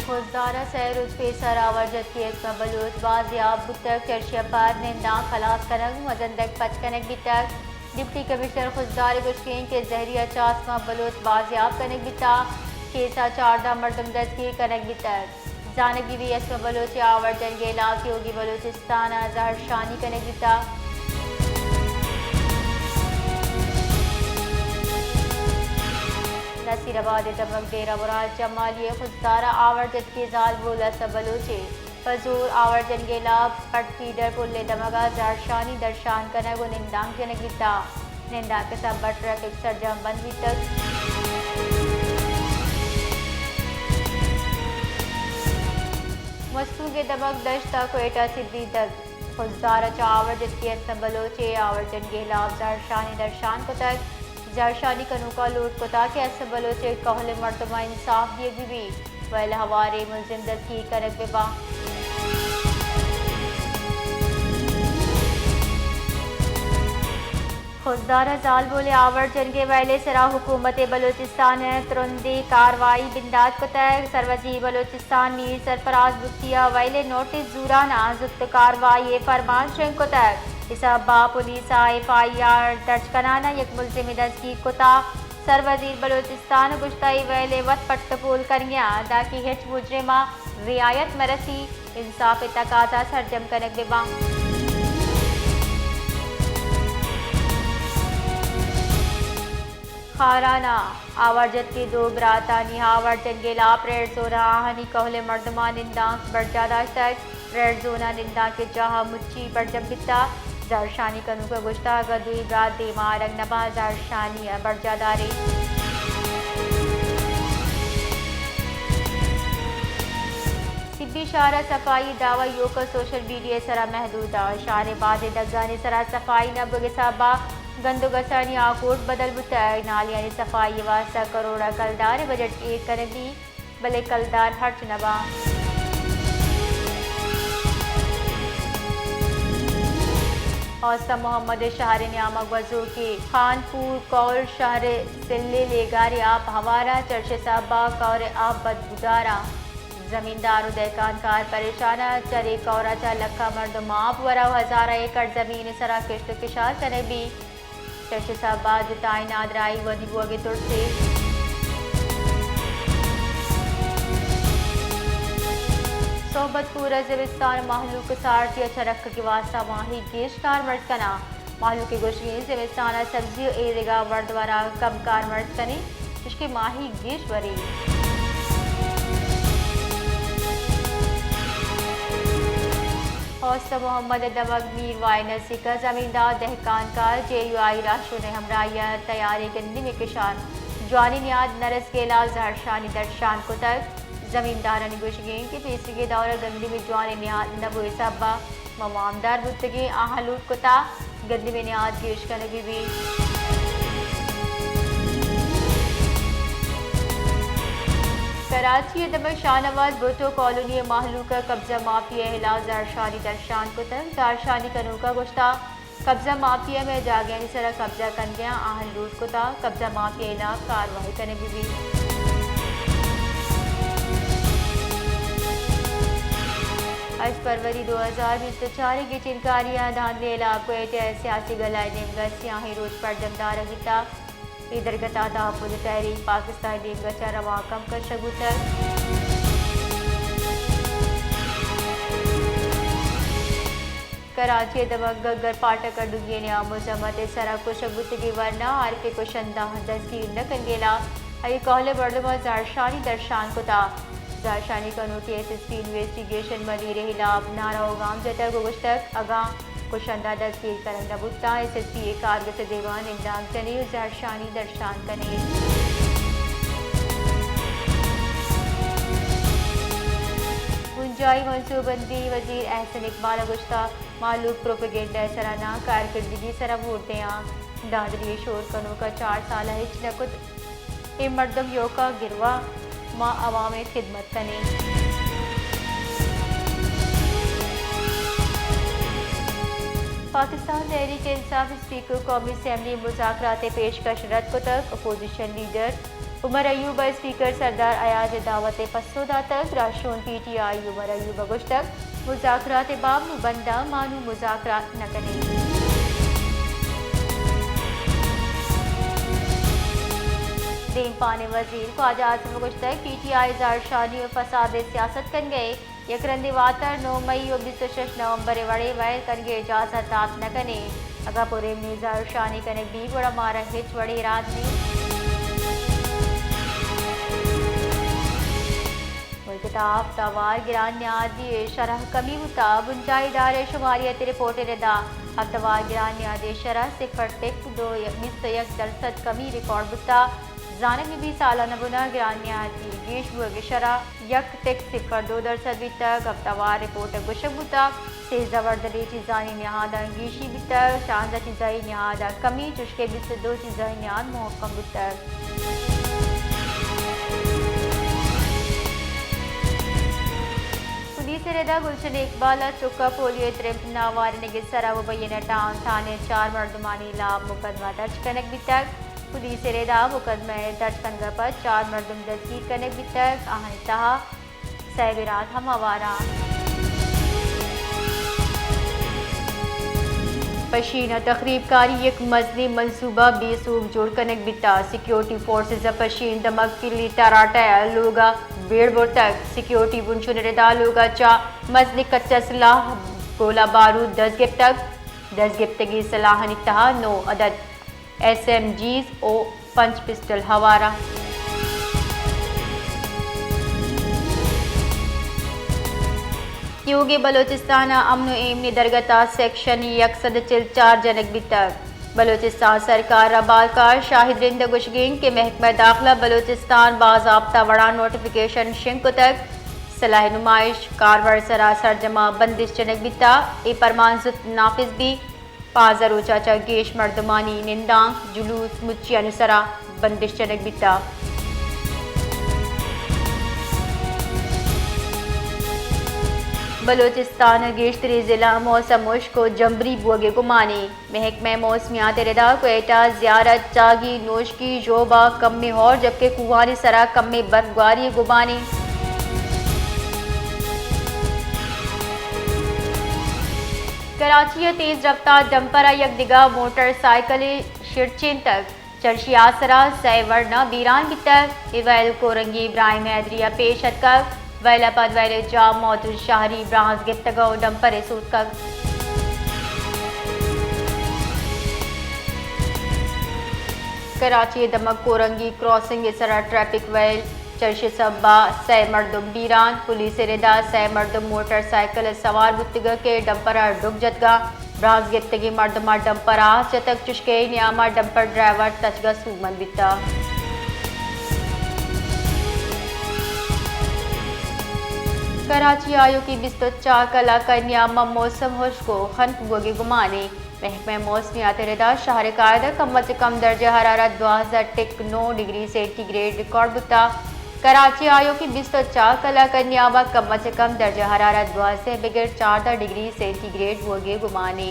फौजदारा सैरुज pacer आवर्जत की एक बलूच बाजियाब बुतक चर्शिया पर निंदा खलास कनक मजंदक पच कनक बितक डिप्टी कमिश्नर फौजदार गुशकीन के जहरिया चासमा बलूच बाजियाब कनक बिता केसा चारदा मर्दम दस्ती कनक बितक जानकी भी यसम बलूच आवर्जन के इलाके होगी बलूचिस्तान जहर शानी कनक बिता नसीराबाद दमक डेरा बुराज जमालिय खुददारा आवर्जन के जाल बोला सबलोचे फजूर आवर्जन के लाभ पट फीडर पुल्ले दमगा जारशानी दर्शान कनगो निंदांग जनक बिता निंदा के सब बटरक एक सरजम बंदी तक मस्तू के दमक दश्ता कोएटा सिद्धि तक खुददारा चा आवर्जन के सबलोचे आवर्जन के लाभ जारशानी दर्शान को तक जारशानी कनूका लूट को ताकि ऐसे बलोचे कहले मर्तबा इंसाफ दिए भी वैल हवारे मुलजिम दस्ती करक बेबा खुददारा जाल बोले आवर्जन के वैले सरा हुकूमत बलूचिस्तान तुरंदी कार्रवाई बिंदात को तय सरवजी बलूचिस्तान मीर सरफराज बुस्तिया वैले नोटिस जूराना जुक्त कार्रवाई फरमान शंग को तय इसबा पुलिस FIR दर्ज कराना एक मुलजिम दस्ती कुता सरवजीर बलूचिस्तान गुश्ताई वैले वत पट्टपूल करिया ताकि हिच मुजरिमा रियायत मरसी इंसाफ तकाजा सरजम कनक बेबा खाराना आवर्जत के दो बरातानी आवर्जन के लाप रेड जोना आहनी कहले मर्दमा निंदांक बरजादा तक रेड जोना निंदा के जहाँ मुच्ची बरजम बिता जारशानी कनू का गुश्ता गदुई ब्रात देमा रंग नबा जारशानी बरजादारी सिब्बी शारा सफाई दावा योका सोशल मीडिया सरा महदूदा शारे बादे दगाने सरा सफाई न बगे साबा गंदो गसानी आकोट बदल बुताई नालियानी सफाई वास्ता करोड़ा कलदार बजट एक करबी भले कलदार हर्च नबा औसम मोहम्मद शहर न्यामक वजू के खानपुर कौर शहर सिल्ले लेगारे आप हवारा चर्चे साबा कौर आप बदबुदारा जमींदार उदयकान कार परेशाना चरे कौरा चा लखा मर्द माप वरा हजारा एकड़ जमीन सरा किश्त किशार चने भी चर्चे साबा जुताई नादराई वनी बोगे तुड़से सोबतपुर ज़िमिस्तान महलूक सारती चरक के वास्ता माही गेश कार मर्द कना महलूक गोशगी ज़िमिस्तान सब्जी एरेगा वर्दवारा कम कार मर्द कने इसके माही गेश वरी हौसला मोहम्मद दमक मीर वायनसी का जमींदार दहकान कार JUI राशो ने हमराया तैयारी गंदी में किसान जवानी नियाद नरस के लाल जहरशानी दर्शान को तक जमींदार गुशगें के पेशी के दौर गंदी में जवान नियाद नबो सबा ममामदार बुतगे आहलूट कोता गंदी में नियाद गेश का नबी भी कराची दमक शाहनवाज भुट्टो कॉलोनी महलू का कब्जा माफिया हिला जारशानी दर्शान को तक जारशानी कनू का गुश्ता कब्जा माफिया में जागे सरा कब्जा कर गया आहलूट कोता कब्जा माफिया हिला कार्रवाई करने भी 8 फरवरी 2020 चारे की चिनकारियां धांधले इलाको सियासी गलाई नेमगा सियाही रोज पर जमदार गीता इधर गता तहफुज तहरीक पाकिस्तान नेमगा रवा कम कर शगुतर कराची दमक गगर पाटक डुंगे ने मुजम्मत सरा को शगुतगी वरना आरके को शंदा दस्तीर न कंगेला आई कहले बर्दमा जारशानी दर्शान को ता जारशानी कनू के SSP इन्वेस्टिगेशन मली रहिलाब नाराओ गांव जता गुश्तक अगा कुशंदा दस्तीर करंदा बुत्ता SSP कारग से देवान इंदाम चने जारशानी दर्शान कने गुंजाई मनसूबंदी वजीर एहसन इकबाल गुश्ता मालूक प्रोपेगेंडा सराना कारकर्दगी सरा वोट दें दादरी शोर कनू का 4 साल हिच नकुद ए मर्दम योका गिरवा माँ अवाम खिदमत कने पाकिस्तान तहरीक इंसाफ स्पीकर कौमी असम्बली मुज़ाकरात पेशकश रद्द को तक opposition leader Umar Ayub speaker Sardar Ayaz दावत पसोदा तक राशोन PTI उमर अयूब गुश तक मुज़ाकरात बाब बंदा मानू मुज़ाकरात न करें। देन पाने वजीर ख्वाजा आसिफ गुश तक PTI ज़ारशानी और फसाद सियासत कन गए यकरंदी वातर 9 मई और 26 नवंबर वड़े वैल कन गए इजाजत आप न कने अगापुरे में ज़ारशानी कने बी बड़ा मारा हिच वड़े रात में मुल्कताब तवार गिरान न्यादी शरह कमी होता बुंजाई दारे शुमारियत रिपोर्ट रदा हफ्तवार गिरान न्यादी शरह 0.21% कमी रिकॉर्ड बुता जाने में भी सालाना बुना गिरान न्यादी गेश बुए शरह 1.02% भी तक हफ्तावार रिपोर्ट गुशब बुता से जबरदली चीज़ानी नहादा अंगीशी भी तक शानदा चीज़ाई नहादा कमी चुशके भी से 2 चीज़ाई नहाद मोहकम भी तक रदा गुलशन इकबाल चुका पोलियो त्रिप नावार ने सरा मुबैना टाउन थाने 4 मर्दमानी लाभ मुकदमा दर्ज कनक भी तक पुलिस रदा मुकदमा दर्ज कनगा पर 4 मर्दम दस्तगीर कनक भी तक आहन तहा सैबरात हम आवारा पशीना तकरीबकारी एक मजनी मनसूबा बेसूब जोड़ कनक बिता सिक्योरिटी फोर्सेस पशीन दमक किली तराटा लोगा बेड़बोर तक सिक्योरिटी बुनशुन रदा लोगा चा मजनी कच्चा सलाह गोला बारूद 10 गिफ्तगी सलाह नितहा 9 अदद SMGs ओ 5 पिस्टल हवारा योगी बलोचिस्तान अमन एमनी दरगता सेक्शन 104 जनक भी तक बलोचिस्तान सरकार रबालकार शाहिद रिंद गुशगिंग के महकमा दाखिला बलोचिस्तान बाज़ाब्ता वड़ा नोटिफिकेशन शिंक तक सलाह नुमाइश कारवर सरा सरजमा बंदिश जनक बिता ए परमानजुत नाफिज भी पाजर चाचा गेश मर्दमानी निंदांग जुलूस मुच्ची अनुसरा बंदिश जनक बिता बलोचिस्तान गेशतरी ज़िला मौसम मुश्क जम्बरी बोगे गुमानी महकमा मौसमियात रदा क्वेटा ज़ियारत चागी नोशकी जोबा कम में और जबकि कुआनी सरा कम में बर्फबारी गुमानी कराची तेज रफ्तार डंपरा यकदिगा मोटरसाइकिल शिरचिन तक चर्ची आसरा सैवरना बीरान भी तक इवैल कोरंगी इब्राहिम हैदरिया पेश हदकर वैलापद वैले जाम मौजूद शहरी ब्रांस गिफ्तगो डंपरे सूद कराची दमक कोरंगी क्रॉसिंग सरा ट्रैफिक वैल चर्च सब्बा सै मर्दम बीरान पुलिस रदा सै मर्दम मोटरसाइकिल सवार बुतगा के डंपरा डुग जतगा ब्रांस गिफ्तगी मर्दमा डंपरा चतक चुशके नियामा डंपर ड्राइवर तचगा सूमन बिता कराची आयो की बिस्तो 4 कला कन्यामा मौसम होश को खनक बोगे गुमाने महकमा मौसमियात रदा शहर कायदा कम से कम दर्जा हरारत 2009 डिग्री सेंटीग्रेड रिकॉर्ड बुता कराची आयो की बिस्तो 4 कला कन्यामा कम से कम दर्जा हरारत 2 से बगैर 14 डिग्री सेंटीग्रेड बोगे गुमाने